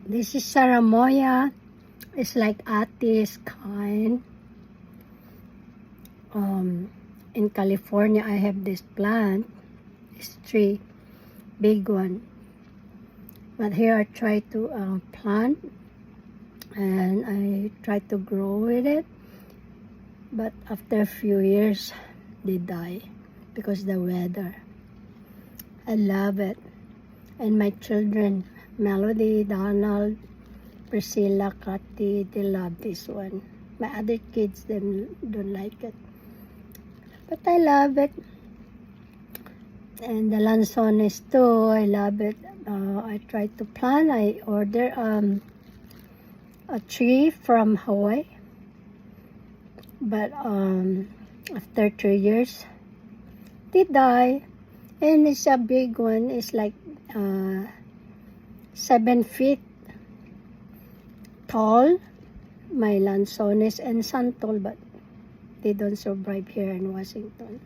This is Cherrmoya. It's like Ati's kind. In California, I have this plant. It's tree, big one. But here I try to plant, and I try to grow with it. But after a few years, they die because the weather. I love it. And my children, Melody, Donald, Priscilla, Cathy, they love this one. My other kids, them don't like it. But I love it. And the lanzones too, I love it. I try to plant. I order a tree from Hawaii. But after 3 years, they die. And it's a big one. It's like 7 feet tall. My lanzones and santol, but they don't survive here in Washington.